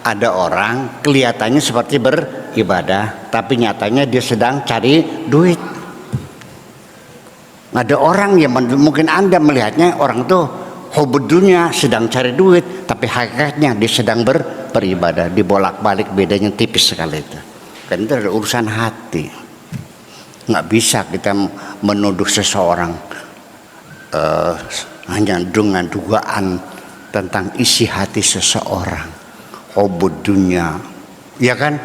ada orang kelihatannya seperti beribadah, tapi nyatanya dia sedang cari duit. Ada orang yang mungkin Anda melihatnya orang tuh hobinya sedang cari duit, tapi hakikatnya dia sedang beribadah. Dibolak-balik, bedanya tipis sekali itu. Kan itu ada urusan hati. Nggak bisa kita menuduh seseorang hanya dengan dugaan tentang isi hati seseorang. Hubud dunia, ya kan?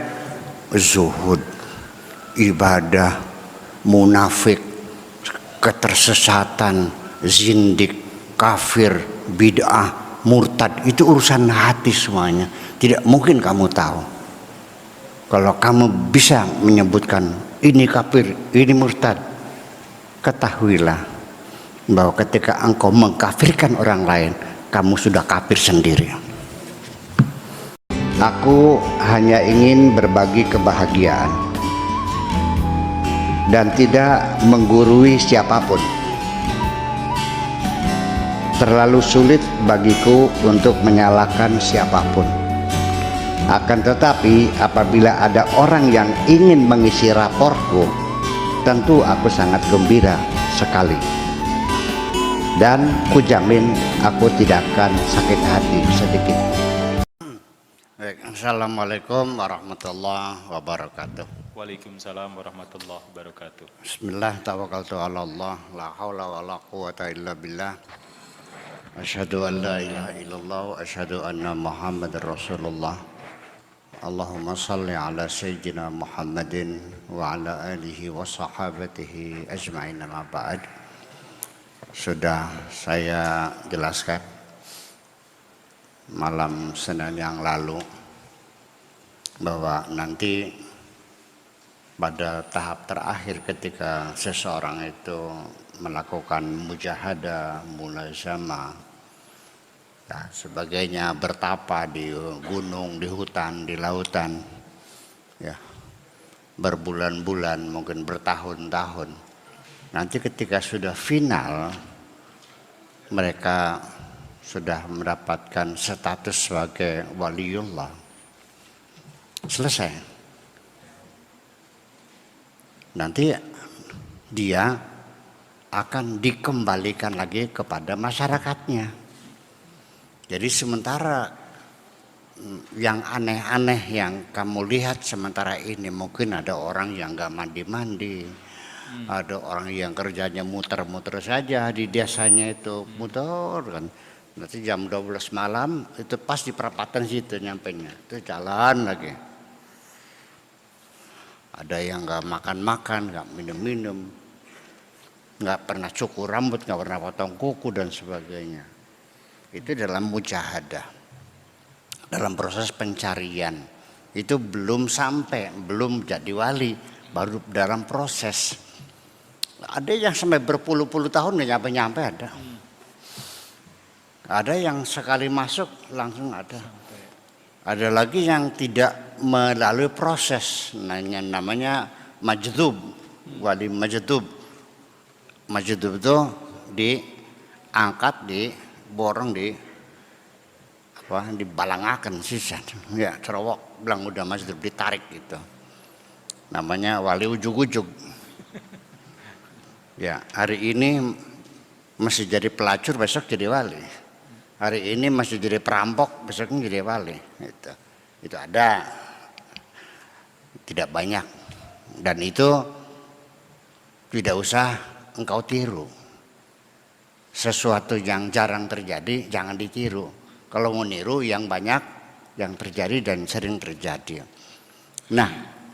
Zuhud, ibadah, munafik, ketersesatan, zindik, kafir, bid'ah, murtad, itu urusan hati semuanya. Tidak mungkin kamu tahu. Kalau kamu bisa menyebutkan ini kafir, ini murtad, ketahuilah bahwa ketika engkau mengkafirkan orang lain, kamu sudah kafir sendiri. Aku hanya ingin berbagi kebahagiaan dan tidak menggurui siapapun. Terlalu sulit bagiku untuk menyalahkan siapapun. Akan tetapi apabila ada orang yang ingin mengisi raportku, tentu aku sangat gembira sekali. Dan kujamin aku tidak akan sakit hati sedikit. Assalamualaikum warahmatullahi wabarakatuh. Waalaikumsalam warahmatullahi wabarakatuh. Bismillah, tawakkaltu ala Allah, la haula wa la quwata illa billah. Asyhadu an la ilaha illallah wa asyhadu anna Muhammadar Rasulullah. Allahumma salli ala sayyidina Muhammadin wa ala alihi wa sahabatihi ajma'in, amma ba'd. Sudah saya jelaskan malam Senin yang lalu bahwa nanti pada tahap terakhir ketika seseorang itu melakukan mujahadah, mulazamah, ya, sebagainya, bertapa di gunung, di hutan, di lautan, ya, berbulan-bulan, mungkin bertahun-tahun. Nanti ketika sudah final, mereka sudah mendapatkan status sebagai waliullah. Selesai. Nanti dia akan dikembalikan lagi kepada masyarakatnya. Jadi sementara yang aneh-aneh yang kamu lihat sementara ini, mungkin ada orang yang gak mandi-mandi, ada orang yang kerjanya muter-muter saja di desanya, itu muter kan. Nanti jam 12 malam itu pas di perapatan situ nyampenya, itu jalan lagi. Ada yang gak makan-makan, gak minum-minum, gak pernah cukur rambut, gak pernah potong kuku dan sebagainya. Itu dalam mujahadah, dalam proses pencarian. Itu belum sampai, belum jadi wali, baru dalam proses. Ada yang sampai berpuluh-puluh tahun gak nyampe-nyampe ada. Ada yang sekali masuk langsung ada. Ada lagi yang tidak melalui proses, namanya majdub, wali majdub. Majdub itu diangkat, diborong, dibalangaken sisa, ya cerowok, bilang udah majdub, ditarik gitu. Namanya wali ujug-ujug. Ya, hari ini masih jadi pelacur, besok jadi wali. Hari ini masih jadi perampok, besoknya jadi wali. Itu ada, tidak banyak, dan itu tidak usah engkau tiru. Sesuatu yang jarang terjadi jangan ditiru. Kalau mau niru yang banyak, yang terjadi dan sering terjadi. Nah,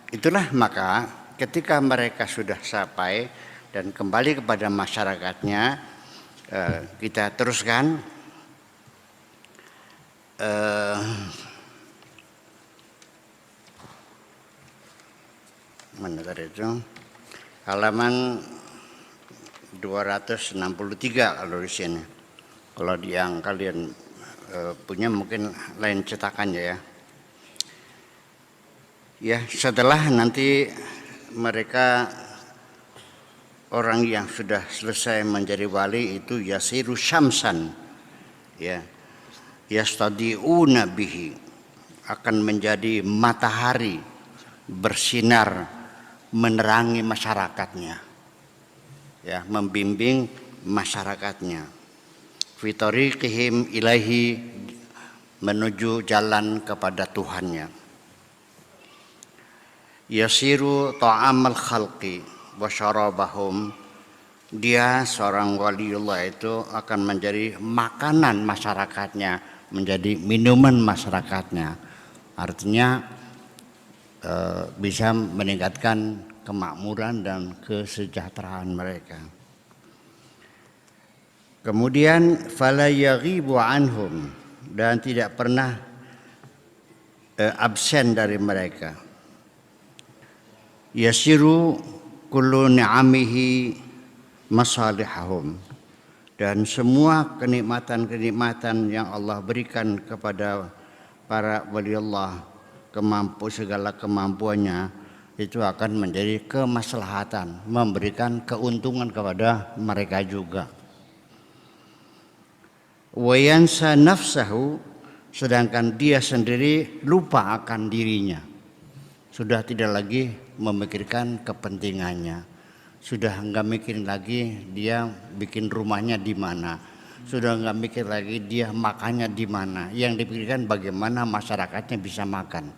itulah maka ketika mereka sudah sampai dan kembali kepada masyarakatnya, kita teruskan. Mana tadi itu? Halaman 263 kalau di sini. Kalau yang kalian punya mungkin lain cetakannya ya. Ya, setelah nanti mereka orang yang sudah selesai menjadi wali itu yasiru syamsan, ya, yastadi'una bihi, akan menjadi matahari bersinar menerangi masyarakatnya, ya, membimbing masyarakatnya. Fi tariqihim ilaihi, menuju jalan kepada Tuhannya. Yasiru ta'amal khalqi wa syarabahum, dia seorang waliullah itu akan menjadi makanan masyarakatnya, menjadi minuman masyarakatnya. Artinya bisa meningkatkan kemakmuran dan kesejahteraan mereka. Kemudian fala yaghibu anhum, dan tidak pernah absen dari mereka. Yasiru kullu ni'amihi masalihahum, dan semua kenikmatan-kenikmatan yang Allah berikan kepada para waliullah, segala kemampuannya itu akan menjadi kemaslahatan, memberikan keuntungan kepada mereka juga. Wa yansa nafsahu, sedangkan dia sendiri lupa akan dirinya, sudah tidak lagi memikirkan kepentingannya, sudah enggak mikirin lagi dia bikin rumahnya di mana, sudah enggak mikir lagi dia makannya di mana. Yang dipikirkan bagaimana masyarakatnya bisa makan,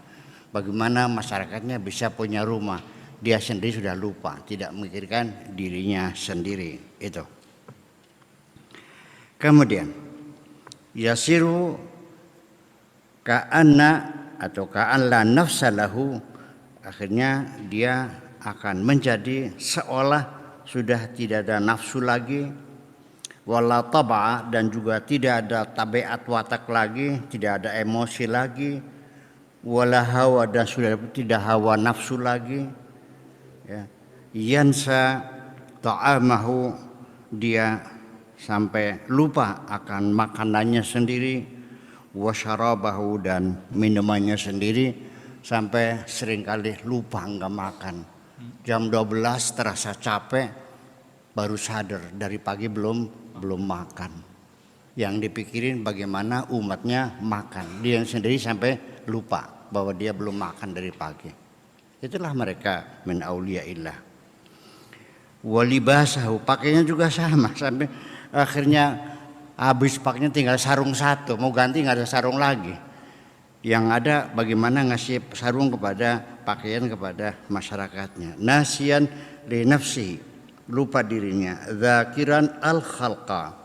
bagaimana masyarakatnya bisa punya rumah. Dia sendiri sudah lupa, tidak memikirkan dirinya sendiri itu. Kemudian yasiru ka'anna atau ka'an la nafsa lahu, akhirnya dia akan menjadi seolah sudah tidak ada nafsu lagi, wala tab'a, dan juga tidak ada tabiat watak lagi, tidak ada emosi lagi, wala hawa, dan sudah tidak hawa nafsu lagi, ya. Yansa ta'amahu, dia sampai lupa akan makanannya sendiri, wa syarabahu, dan minumannya sendiri, sampai seringkali lupa enggak makan. Jam 12 terasa capek, baru sadar dari pagi belum makan. Yang dipikirin bagaimana umatnya makan, dia sendiri sampai lupa bahwa dia belum makan dari pagi. Itulah mereka min auliyaillah. Walibasahu, pakainya juga sama, sampai akhirnya habis pakainya tinggal sarung satu, mau ganti nggak ada sarung lagi. Yang ada bagaimana ngasih sarung kepada pakaian kepada masyarakatnya. Nasian li nafsi, lupa dirinya. Dzakiran al khalqa.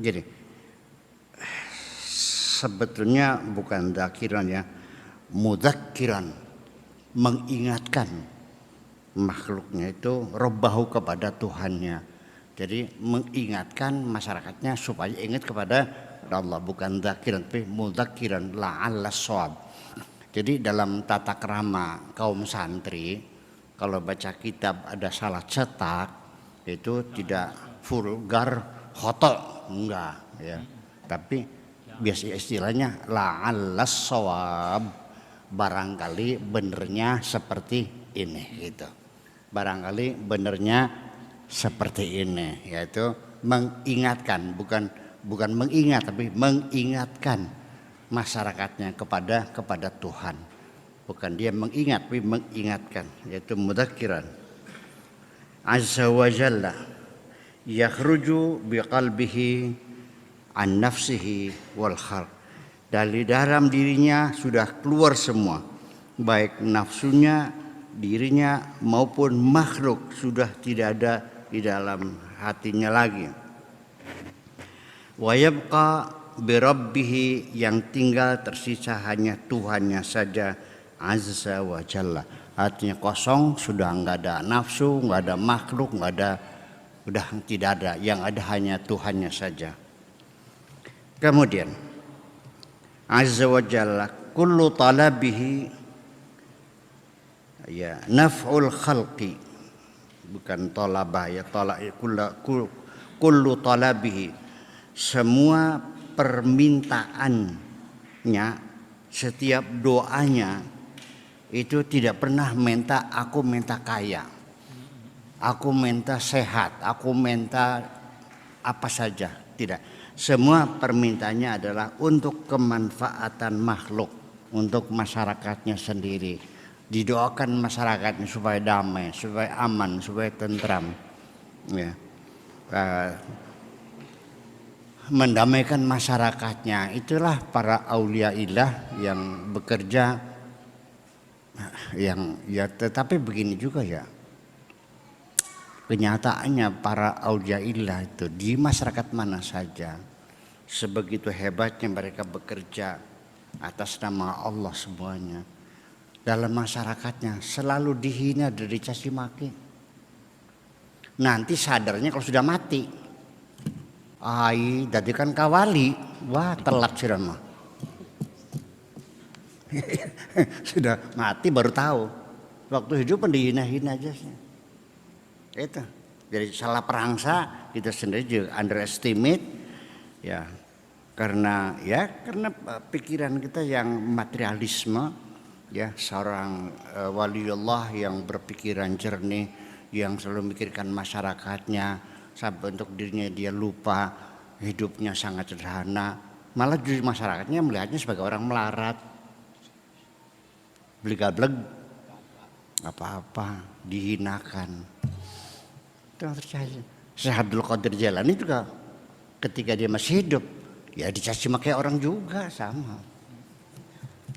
Jadi sebetulnya bukan dzakiran, ya, mudzakiran, mengingatkan makhluknya itu robbahu, kepada Tuhannya. Jadi mengingatkan masyarakatnya supaya ingat kepada Allah, bukan dzakiran tapi mudzakiran la'alla shawab. Jadi dalam tata krama kaum santri, kalau baca kitab ada salah cetak, itu tidak vulgar khoto, enggak, ya. Tapi biasa istilahnya la'alla shawab, barangkali benernya seperti ini gitu. Barangkali benernya seperti ini, yaitu mengingatkan, bukan mengingat tapi mengingatkan masyarakatnya kepada Tuhan. Bukan dia mengingat tapi mengingatkan, yaitu mudzakiran. Azza wa jalla yakhruju biqalbihi an nafsihi wal khalq. Dari dalam dirinya sudah keluar semua, baik nafsunya, dirinya maupun makhluk, sudah tidak ada di dalam hatinya lagi. Wa yabqa bi rabbih, yang tinggal tersisa hanya Tuhannya saja, azza wa jalla. Hatinya kosong, sudah enggak ada nafsu, enggak ada makhluk, enggak ada, udah tidak ada, yang ada hanya Tuhannya saja. Kemudian azza wa jalla kullu talabihi, ya, naf'ul khalqi, bukan talabah, ya, kullu talabihi, semua permintaannya, setiap doanya itu tidak pernah minta aku minta kaya, aku minta sehat, aku minta apa saja, tidak. Semua permintaannya adalah untuk kemanfaatan makhluk, untuk masyarakatnya sendiri. Didoakan masyarakatnya supaya damai, supaya aman, supaya tentram. Ya. Mendamaikan masyarakatnya, itulah para auliaillah yang bekerja. Tetapi begini juga ya. Kenyataannya para auliaillah itu di masyarakat mana saja, sebegitu hebatnya mereka bekerja atas nama Allah semuanya, dalam masyarakatnya selalu dihina dan dicaci maki. Nanti sadarnya kalau sudah mati, ai jadikan kawali, wah telat sudah mah. Sudah mati baru tahu, waktu hidup pendihina-hina aja sih. Itu jadi salah perangsa kita sendiri juga underestimate ya, karena pikiran kita yang materialisme ya. Seorang waliullah yang berpikiran jernih, yang selalu memikirkan masyarakatnya, sampai untuk dirinya dia lupa hidupnya sangat sederhana, malah justru masyarakatnya melihatnya sebagai orang melarat, bleg-bleg apa-apa, dihinakan. Itu terjadi. Syekh Abdul Qadir Jailani juga ketika dia masih hidup ya dicaci maki orang juga sama.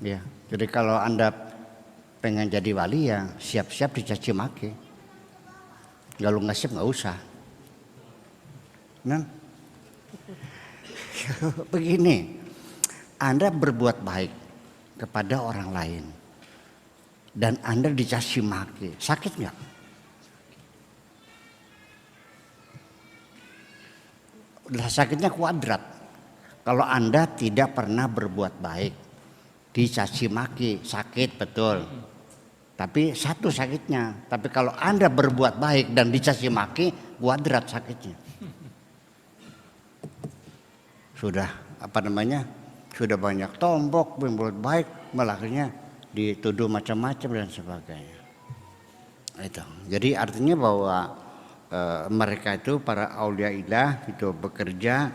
Ya, jadi kalau Anda pengen jadi wali ya siap-siap dicaci maki. Kalau nggak siap nggak usah. Nah, begini, Anda berbuat baik kepada orang lain dan Anda dicaci maki, sakit nggak? Sakitnya kuadrat. Kalau Anda tidak pernah berbuat baik, dicaci maki, sakit betul. Tapi satu sakitnya. Tapi kalau Anda berbuat baik dan dicaci maki, kuadrat sakitnya. Sudah sudah banyak tombok berbuat baik, malah akhirnya dituduh macam-macam dan sebagainya. Itu. Jadi artinya bahwa mereka itu para auliaillah itu bekerja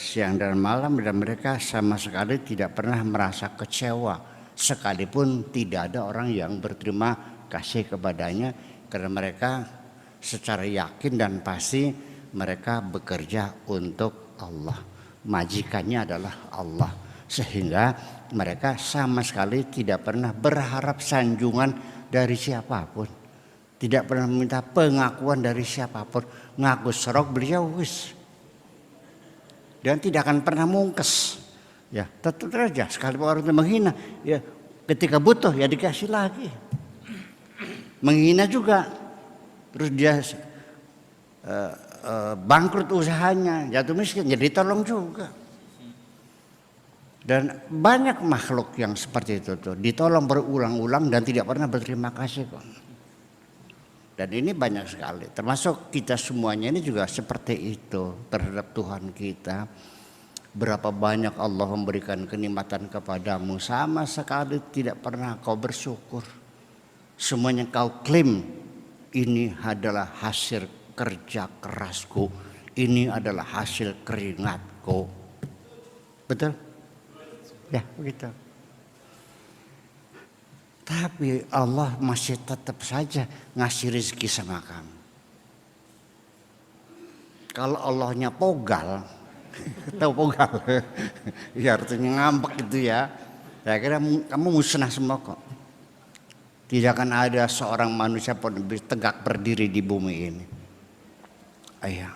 siang dan malam dan mereka sama sekali tidak pernah merasa kecewa sekalipun tidak ada orang yang berterima kasih kepadanya, karena mereka secara yakin dan pasti mereka bekerja untuk Allah, majikannya adalah Allah, sehingga mereka sama sekali tidak pernah berharap sanjungan dari siapapun. Tidak pernah meminta pengakuan dari siapapun. Ngaku serok beliau wis. Dan tidak akan pernah mungkes. Ya, tetap saja sekalipun orang itu menghina, ya ketika butuh ya dikasih lagi. Menghina juga. Terus dia bangkrut usahanya, jatuh miskin, jadi tolong juga. Dan banyak makhluk yang seperti itu tuh, ditolong berulang-ulang dan tidak pernah berterima kasih kok. Dan ini banyak sekali, termasuk kita semuanya ini juga seperti itu terhadap Tuhan kita. Berapa banyak Allah memberikan kenikmatan kepadamu, sama sekali tidak pernah kau bersyukur. Semuanya kau klaim, ini adalah hasil kerja kerasku, ini adalah hasil keringatku. Betul? Ya begitu. Tapi Allah masih tetap saja ngasih rezeki sama kamu. Kalau Allahnya pogal, tahu pogal? Ya artinya ngambek gitu ya. Saya kira kamu musnah semua kok. Tidak akan ada seorang manusia pun lebih tegak berdiri di bumi ini. Ayah,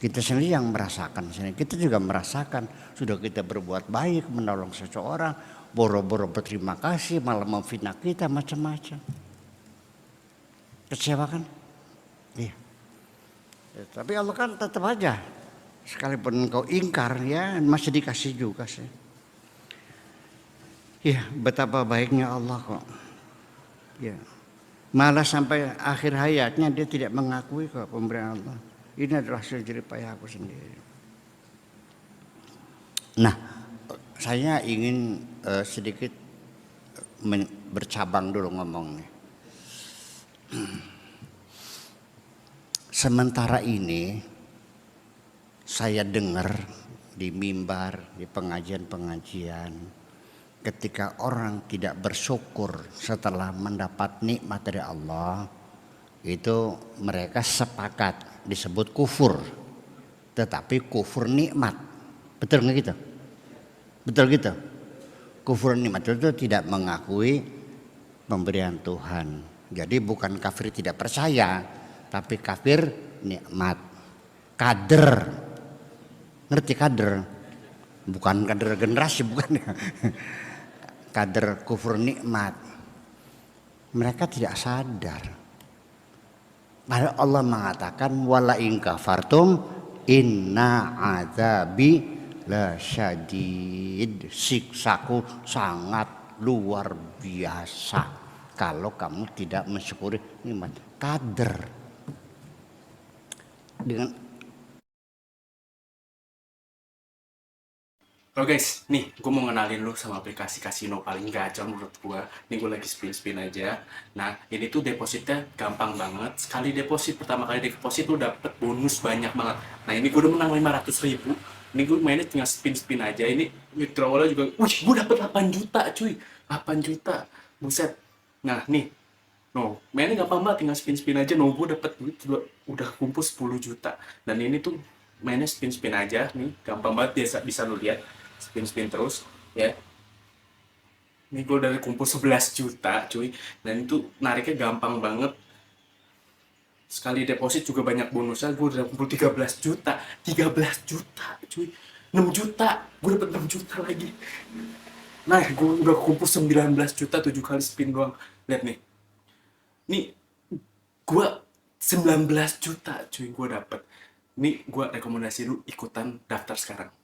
kita sendiri yang merasakan. Kita juga merasakan. Sudah kita berbuat baik, menolong seseorang, boro-boro berterima kasih, malah memfitnah kita macam-macam. Kecewa kan? Iya. Ya, tapi Allah kan tetap aja, sekalipun engkau ingkar ya masih dikasih juga sih. Ya, betapa baiknya Allah kok. Ya, malah sampai akhir hayatnya dia tidak mengakui kok pemberian Allah. Ini adalah hasil jerih payah aku sendiri. Nah, saya ingin sedikit bercabang dulu ngomongnya. Sementara ini saya dengar di mimbar, di pengajian-pengajian, ketika orang tidak bersyukur setelah mendapat nikmat dari Allah, itu mereka sepakat disebut kufur, tetapi kufur nikmat. Betul nggak gitu? Betul gitu. Kufur nikmat itu tidak mengakui pemberian Tuhan. Jadi bukan kafir tidak percaya, tapi kafir nikmat. Kader, ngerti kader? Bukan kader generasi, bukan ya. Kader kufur nikmat. Mereka tidak sadar. Padahal Allah mengatakan wala in kafartum inna azabi lasyadid. Siksaku sangat luar biasa kalau kamu tidak mensyukuri nikmat. Kader dengan Oke guys, nih gue mau ngenalin lu sama aplikasi kasino paling gacor menurut gue. Nih gue lagi spin-spin aja. Nah ini tuh depositnya gampang banget. Sekali deposit, pertama kali deposit lu dapet bonus banyak banget. Nah ini gue udah menang 500.000. Ini gue mainnya tinggal spin-spin aja. Ini withdrawalnya juga, wih gue dapet 8 juta cuy. 8 juta, buset. Nah nih, no, mainnya gampang banget, tinggal spin-spin aja. No, gue dapet duit udah kumpul 10 juta. Dan ini tuh mainnya spin-spin aja nih, gampang banget, bisa lu lihat. Spin-spin terus ya. Ini gue udah kumpul 11 juta cuy. Dan itu nariknya gampang banget. Sekali deposit juga banyak bonusnya. Gue udah kumpul 13 juta. 13 juta cuy. 6 juta. Gue dapet 6 juta lagi. Nah gue udah kumpul 19 juta 7 kali spin doang. Lihat nih. Nih gue 19 juta cuy gue dapet. Ini gue rekomendasi lu ikutan daftar sekarang.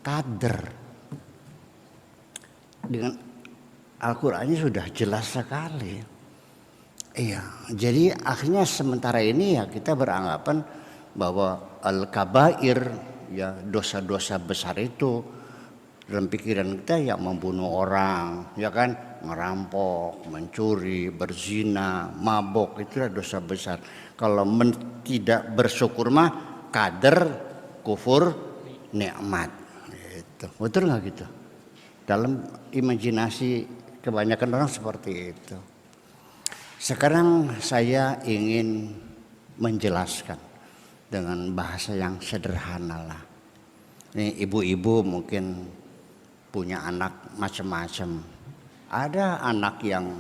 kader. Dengan Al-Qur'annya sudah jelas sekali. Iya, jadi akhirnya sementara ini ya kita beranggapan bahwa al-kabair, ya dosa-dosa besar itu dalam pikiran kita ya membunuh orang, ya kan, ngerampok, mencuri, berzina, mabok, itu adalah dosa besar. Kalau tidak bersyukur mah kader kufur nikmat. Gitu. Betul nggak gitu? Dalam imajinasi kebanyakan orang seperti itu. Sekarang saya ingin menjelaskan dengan bahasa yang sederhana lah. Ini ibu-ibu mungkin punya anak macam-macam. Ada anak yang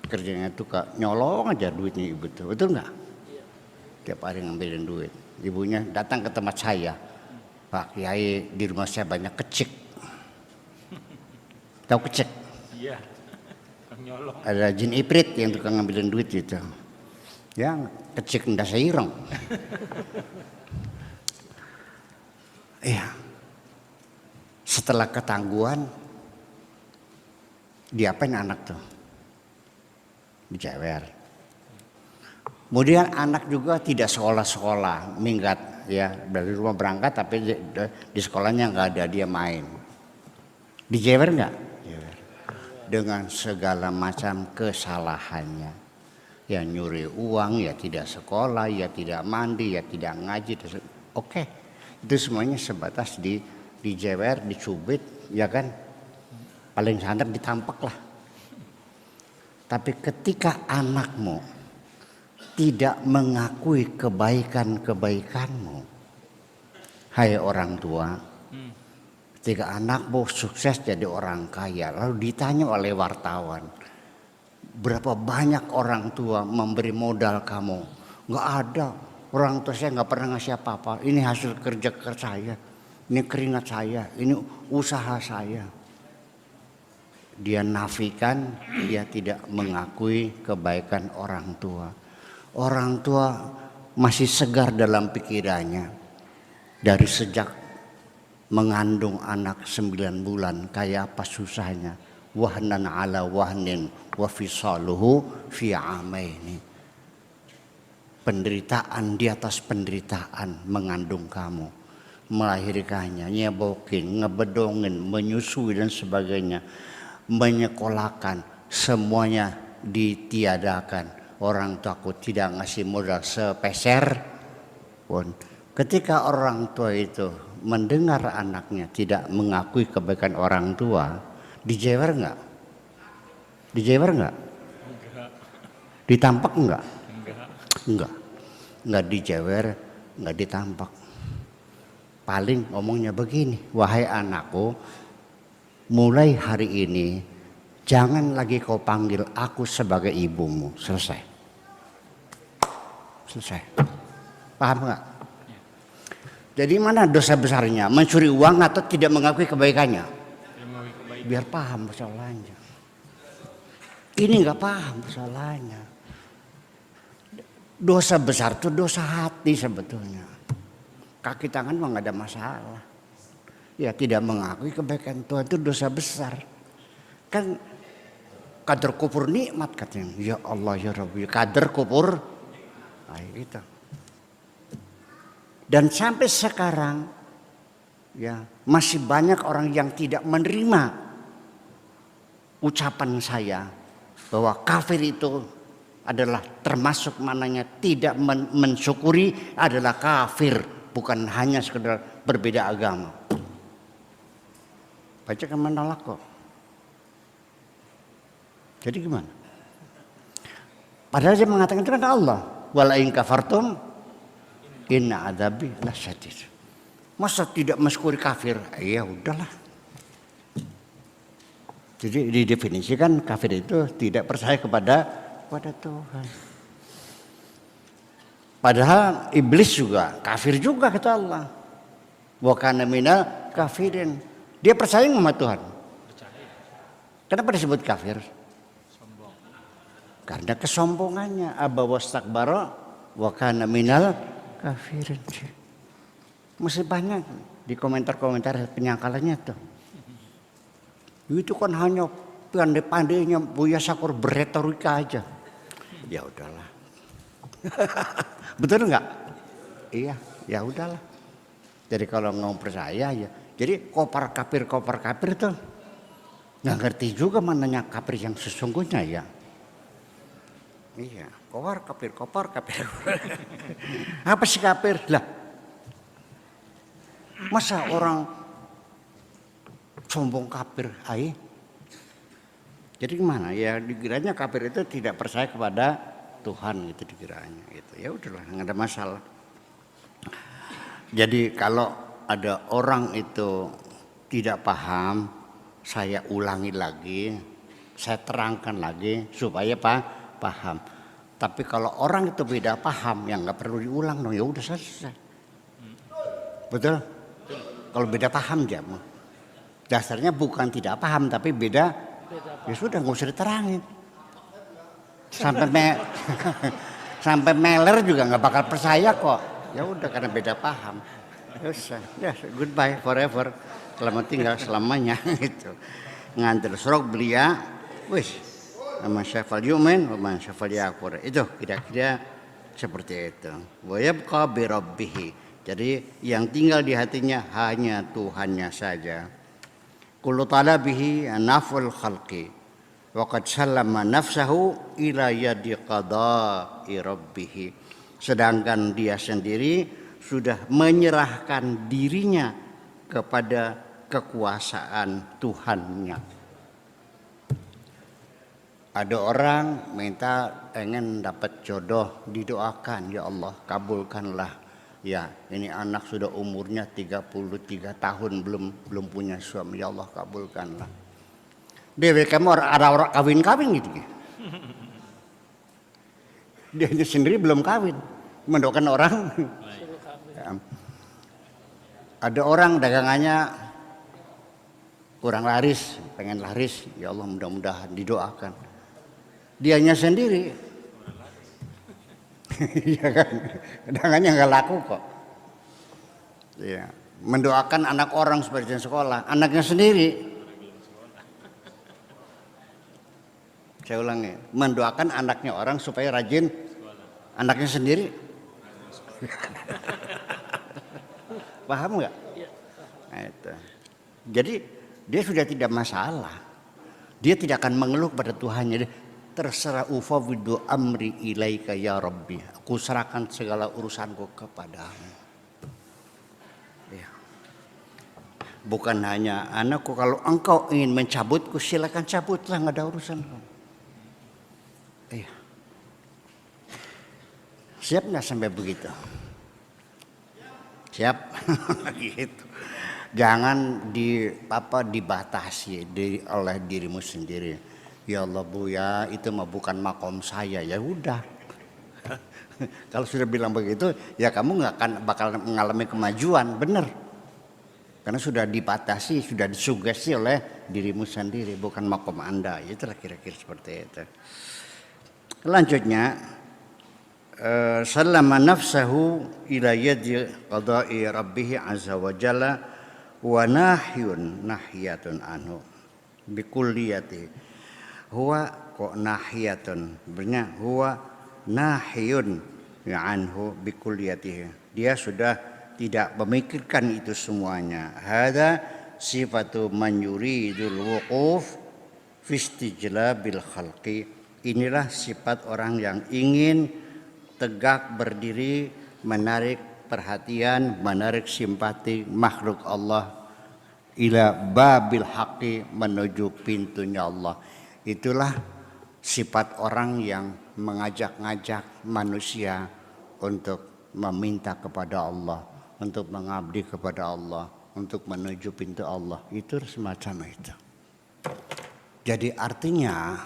kerjanya tuh nyolong aja duitnya ibu tuh, betul nggak? Tiap hari ngambilin duit. Ibunya datang ke tempat saya, Pak Kiai, di rumah saya banyak kecik. Tahu kecik? Iya, nyolong. Ada jin iprit yang tukang ngambilin duit gitu. Ya kecik ndak seireng. Iya. Setelah ketangguhan, diapain anak tuh? Dicewer. Kemudian anak juga tidak sekolah-sekolah, minggat ya, dari rumah berangkat tapi di sekolahnya nggak ada, dia main. Dijewer nggak? Dengan segala macam kesalahannya. Ya nyuri uang, ya tidak sekolah, ya tidak mandi, ya tidak ngaji. Oke, itu semuanya sebatas dijewer, dicubit, ya kan? Paling santer ditampak lah. Tapi ketika anakmu tidak mengakui kebaikan-kebaikanmu, hai orang tua, ketika anakmu sukses jadi orang kaya, lalu ditanya oleh wartawan, berapa banyak orang tua memberi modal kamu? Nggak ada, orang tua saya nggak pernah ngasih apa-apa. Ini hasil kerja saya, ini keringat saya, ini usaha saya. Dia nafikan, dia tidak mengakui kebaikan orang tua. Orang tua masih segar dalam pikirannya. Dari sejak mengandung anak 9 bulan, kayak apa susahnya. Wahnan ala wahnin wa fisaluhu fi amaini. Penderitaan di atas penderitaan mengandung kamu. Melahirkannya, nyebokin, ngebedongin, menyusui dan sebagainya. Menyekolahkan, semuanya ditiadakan. Orang tuaku tidak ngasih modal sepeser pun. Ketika orang tua itu mendengar anaknya tidak mengakui kebaikan orang tua, dijewer nggak? Dijewer nggak? Enggak. Ditampak nggak? Enggak. Nggak dijewer, nggak ditampak. Paling ngomongnya begini, wahai anakku, mulai hari ini jangan lagi kau panggil aku sebagai ibumu. Selesai. Selesai. Paham nggak? Jadi mana dosa besarnya? Mencuri uang atau tidak mengakui kebaikannya? Biar paham persoalannya. Ini nggak paham persoalannya. Dosa besar itu dosa hati sebetulnya. Kaki tangan mah nggak ada masalah. Ya tidak mengakui kebaikan Tuhan itu dosa besar. Kan kadar kufur nikmat katanya. Ya Allah ya Rabbi, kadar kufur. Nah, itu. Dan sampai sekarang ya masih banyak orang yang tidak menerima ucapan saya bahwa kafir itu adalah termasuk mananya tidak mensyukuri adalah kafir, bukan hanya sekedar berbeda agama. Baca kan menolak kok. Jadi gimana? Padahal dia mengatakan itu kan Allah. Wala in kafartum inna adzabi lasyadid. Masa tidak mensyukuri kafir? Ya udahlah. Jadi didefinisikan kafir itu tidak percaya kepada Tuhan. Padahal iblis juga kafir juga kata Allah. Wa kana minal kafirin. Dia percaya sama Tuhan. Kenapa disebut kafir? Karena kesombongannya. Aba wastakbara wa kana minal kafirin. Masih banyak di komentar-komentar penyangkalannya tuh. Itu kan hanya pandai-pandainya Buya Sakur berretorika aja. Ya udahlah. Betul nggak? Iya, ya udahlah. Jadi kalau nggak percaya ya. Jadi kopar kafir tuh nggak ngerti juga mananya kafir yang sesungguhnya ya. Iya, kopar kafir. Apa sih kafir? Lah, masa orang sombong kafir? Hai. Jadi gimana? Ya dikiranya kafir itu tidak percaya kepada Tuhan gitu dikiranya. Gitu. Ya udahlah, nggak ada masalah. Jadi kalau ada orang itu tidak paham, saya ulangi lagi, saya terangkan lagi supaya paham. Tapi kalau orang itu beda paham, ya nggak perlu diulang dong. Ya udah selesai. Betul? Kalau beda paham ya, dasarnya bukan tidak paham tapi beda. Ya sudah nggak usah diterangin. Sampai meler juga nggak bakal percaya kok. Ya udah karena beda paham. Ya usah, goodbye forever. Selamat tinggal selamanya gitu. Ngantar surok belia, wis. Nama syafal yumin, nama syafal yakfur. Itu kira-kira seperti itu. Wa yabqa bi rabbih. Jadi yang tinggal di hatinya hanya Tuhannya saja. Kullu talabihi naful khalqi. Waqad sallama nafsahu ila yadi qada'i rabbih. Sedangkan dia sendiri sudah menyerahkan dirinya kepada kekuasaan Tuhannya. Ada orang minta pengen dapat jodoh, didoakan, ya Allah kabulkanlah. Ya, ini anak sudah umurnya 33 tahun belum punya suami, ya Allah kabulkanlah. Dewe kamu ada orang kawin gitu. Dia sendiri belum kawin, mendoakan orang. Ada orang dagangannya kurang laris, pengen laris, ya Allah mudah-mudahan didoakan. Dianya sendiri, ya kan, dagangannya nggak laku kok. Ya, mendoakan anak orang seperti sekolah, anaknya sendiri. Saya ulangi, mendoakan anaknya orang supaya rajin, anaknya sendiri. Paham nggak? Nah, itu. Jadi dia sudah tidak masalah. Dia tidak akan mengeluh pada Tuhannya. Terserah ufawwidu amri ilaika ya Rabbi. Aku serahkan segala urusanku kepadamu. Ya. Bukan hanya anakku, kalau engkau ingin mencabutku silakan cabutlah, nggak ada urusan. Iya. Siap nggak sampai begitu? Siap. Gitu. Jangan dibatasi oleh dirimu sendiri. Ya Allah Bu ya, itu mah bukan makom saya. Ya udah. Kalau sudah bilang begitu, ya kamu nggak akan bakal mengalami kemajuan, benar. Karena sudah dibatasi, sudah disugesti oleh dirimu sendiri, bukan makom Anda. Itulah kira-kira seperti itu. Selanjutnya, sallama nafsahu ila yadi qada'i rabbih azza wa jalla wa nahyatun anhu bikulliyati. Huwa kok nahiyatun, sebenarnya huwa nahiyun anhu bikulliyatihi. Dia sudah tidak memikirkan itu semuanya. Hada sifatu man yuridul wuquf fi istijlabil khalqi. Inilah sifat orang yang ingin tegak berdiri, menarik perhatian, menarik simpati makhluk Allah ila babil haqqi, menuju pintunya Allah. Itulah sifat orang yang mengajak-ngajak manusia untuk meminta kepada Allah, untuk mengabdi kepada Allah, untuk menuju pintu Allah. Itu semacam itu. Jadi artinya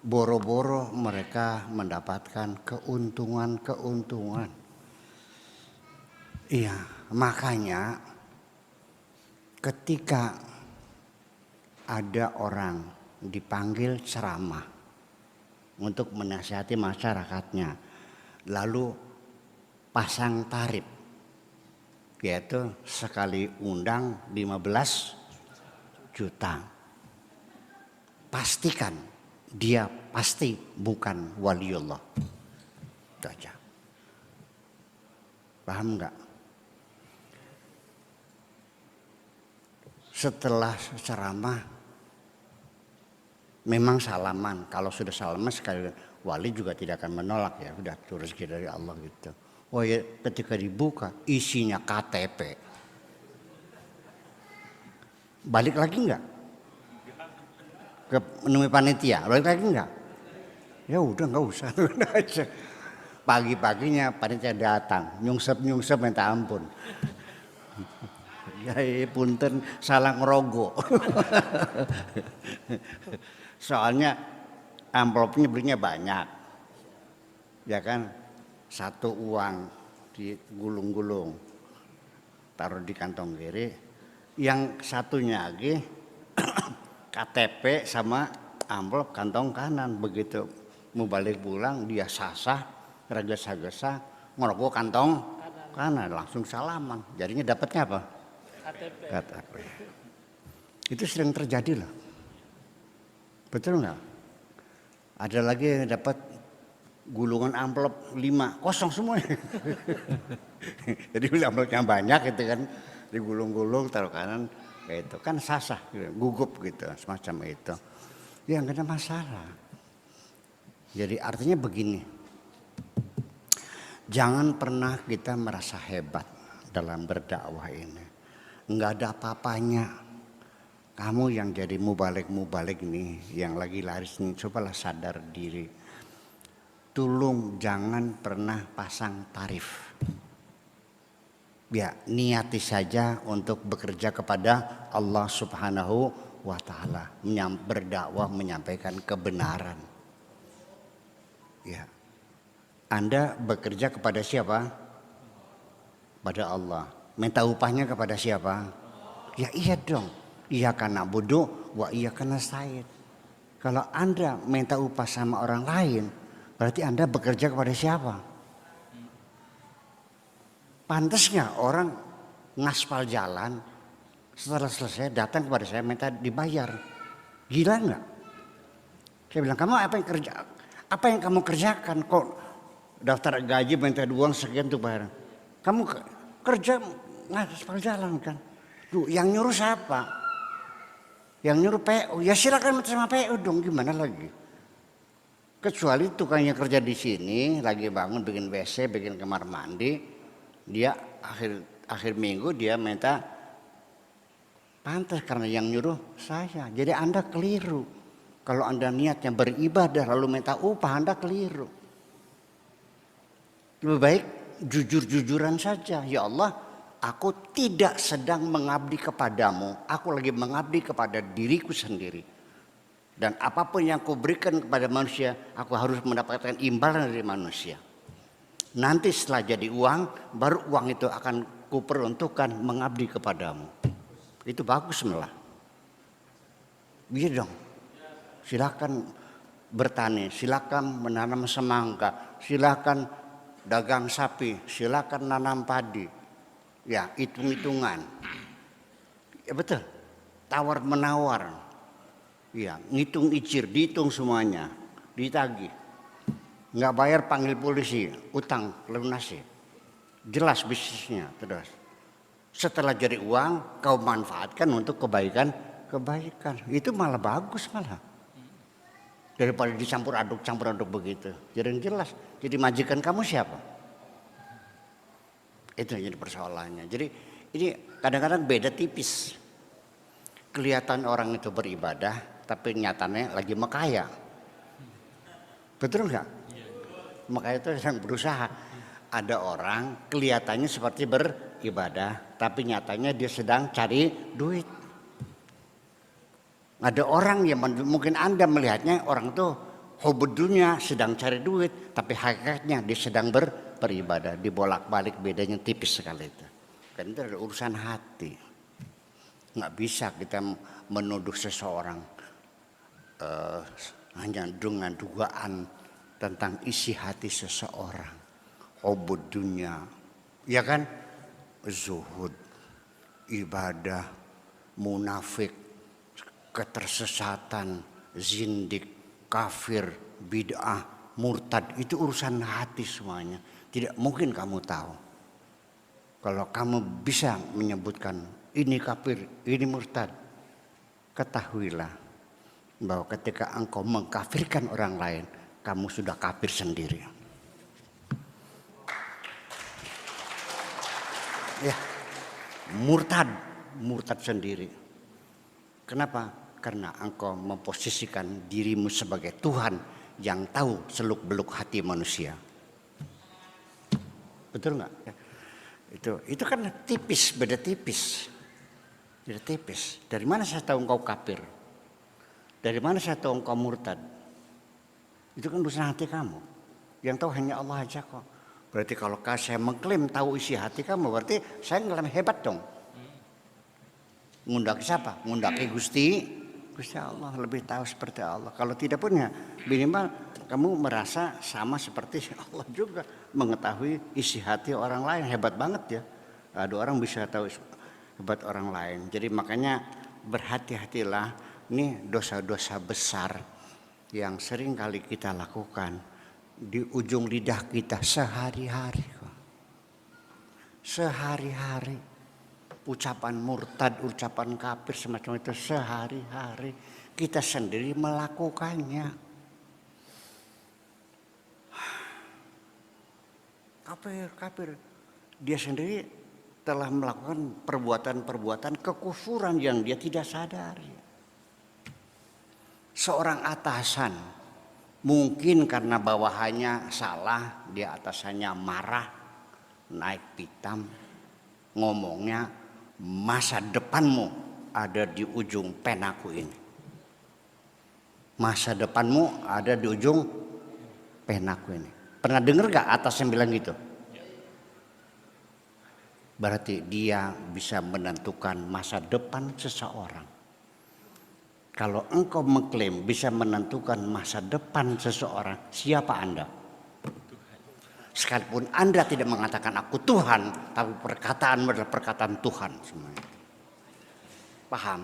boro-boro mereka mendapatkan keuntungan. Iya, makanya ketika ada orang dipanggil ceramah untuk menasihati masyarakatnya, lalu pasang tarif, yaitu sekali undang 15 juta. Pastikan dia pasti bukan waliullah. Itu aja. Paham nggak? Setelah ceramah memang salaman, kalau sudah salaman sekali wali juga tidak akan menolak, ya udah rezeki dari Allah gitu. Oh ya, ketika dibuka isinya KTP, balik lagi nggak ke menemui panitia, balik lagi nggak? Ya udah nggak usah. Pagi-paginya panitia datang, nyungsep minta ampun. Ya punten salah ngerogo. Soalnya amplopnya belinya banyak, ya kan, satu uang digulung-gulung, taruh di kantong kiri, yang satunya lagi KTP sama amplop kantong kanan. Begitu mau balik pulang dia sasah, tergesa-gesa ngerokok kantong kanan, langsung salaman. Jadinya dapatnya apa? KTP. Itu sering terjadi loh. Betul nggak? Ada lagi yang dapat gulungan amplop 5, kosong semuanya. Jadi amplopnya banyak gitu kan, digulung-gulung taruh kanan, kayak itu kan sasah, gitu, gugup gitu, semacam itu. Ya nggak ada masalah. Jadi artinya begini, jangan pernah kita merasa hebat dalam berdakwah ini. Nggak ada apa-apanya. Kamu yang jadi mubalik nih, yang lagi laris nih, cobalah sadar diri. Tolong jangan pernah pasang tarif. Ya, niati saja untuk bekerja kepada Allah Subhanahu wa Ta'ala, berdakwah, menyampaikan kebenaran. Ya, Anda bekerja kepada siapa? Pada Allah. Minta upahnya kepada siapa? Ya iya dong. Iya karena bodoh, wa iya karena nasta'in. Kalau Anda minta upah sama orang lain, berarti Anda bekerja kepada siapa? Pantasnya orang ngaspal jalan, setelah selesai datang kepada saya minta dibayar. Gila nggak? Saya bilang, kamu apa yang kamu kerjakan? Kok daftar gaji minta uang sekian tuh bayar? Kamu kerja ngaspal jalan kan? Duh, yang nyuruh siapa? Yang nyuruh PU. Ya silakan minta sama PU dong, gimana lagi? Kecuali tukangnya kerja di sini, lagi bangun bikin WC, bikin kamar mandi. Dia akhir minggu dia minta pantas karena yang nyuruh saya. Jadi Anda keliru. Kalau Anda niatnya beribadah lalu minta upah, Anda keliru. Lebih baik jujur-jujuran saja. Ya Allah, aku tidak sedang mengabdi kepadamu. Aku lagi mengabdi kepada diriku sendiri. Dan apapun yang aku berikan kepada manusia, aku harus mendapatkan imbalan dari manusia. Nanti setelah jadi uang, baru uang itu akan kuperuntukkan mengabdi kepadamu. Itu bagus malah. Iya dong. Silakan bertani, silakan menanam semangka, silakan dagang sapi, silakan nanam padi. Ya, hitung-hitungan. Ya betul. Tawar menawar. Ya, ngitung icir, dihitung semuanya, ditagih. Nggak bayar panggil polisi, utang lunasi. Jelas bisnisnya terus. Setelah jadi uang kau manfaatkan untuk kebaikan. Itu malah bagus malah. Daripada dicampur aduk begitu. Jadi jelas. Jadi majikan kamu siapa? Itu yang jadi persoalannya. Jadi ini kadang-kadang beda tipis. Kelihatan orang itu beribadah tapi nyatanya lagi mekaya. Betul nggak? Makanya itu yang berusaha. Ada orang kelihatannya seperti beribadah, tapi nyatanya dia sedang cari duit. Ada orang yang mungkin Anda melihatnya orang itu hubud dunia sedang cari duit, tapi hakikatnya dia sedang beribadah. Dibolak-balik, bedanya tipis sekali itu. Kan itu ada urusan hati. Nggak bisa kita menuduh seseorang hanya dengan dugaan tentang isi hati seseorang, hubud dunia, ya kan, zuhud, ibadah, munafik, ketersesatan, zindik, kafir, bid'ah, murtad, itu urusan hati semuanya. Tidak mungkin kamu tahu. Kalau kamu bisa menyebutkan ini kafir, ini murtad, ketahuilah bahwa ketika engkau mengkafirkan orang lain, kamu sudah kafir sendiri. Ya, murtad sendiri. Kenapa? Karena engkau memposisikan dirimu sebagai Tuhan yang tahu seluk-beluk hati manusia. Betul nggak? Itu kan tipis, beda tipis. Beda tipis. Dari mana saya tahu engkau kafir? Dari mana saya tahu engkau murtad? Itu kan urusan hati kamu. Yang tahu hanya Allah aja kok. Berarti kalau saya mengklaim tahu isi hati kamu, berarti saya ngeklaim hebat dong. Ngundaki siapa? Ngundaki Gusti Allah, lebih tahu seperti Allah. Kalau tidak pun ya minimal kamu merasa sama seperti Allah juga, mengetahui isi hati orang lain. Hebat banget ya. Ada orang bisa tahu hebat orang lain. Jadi makanya berhati-hatilah, ini dosa-dosa besar yang sering kali kita lakukan di ujung lidah kita sehari-hari. Sehari-hari. ucapan murtad, ucapan kafir semacam itu sehari-hari kita sendiri melakukannya. Kafir, dia sendiri telah melakukan perbuatan-perbuatan kekufuran yang dia tidak sadari. Seorang atasan mungkin karena bawahannya salah, dia atasannya marah, naik pitam, ngomongnya masa depanmu ada di ujung penaku ini. Masa depanmu ada di ujung penaku ini. Pernah dengar gak atas yang bilang gitu? Berarti dia bisa menentukan masa depan seseorang. Kalau engkau mengklaim bisa menentukan masa depan seseorang, siapa Anda? Sekalipun Anda tidak mengatakan aku Tuhan, tapi perkataanmu adalah perkataan Tuhan semuanya. Paham?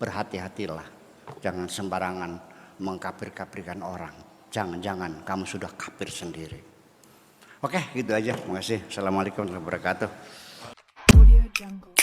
Berhati-hatilah. Jangan sembarangan mengkafir-kafirkan orang. Jangan-jangan kamu sudah kafir sendiri. Oke, gitu aja. Terima kasih. Assalamualaikum warahmatullahi wabarakatuh. Audio Jungle.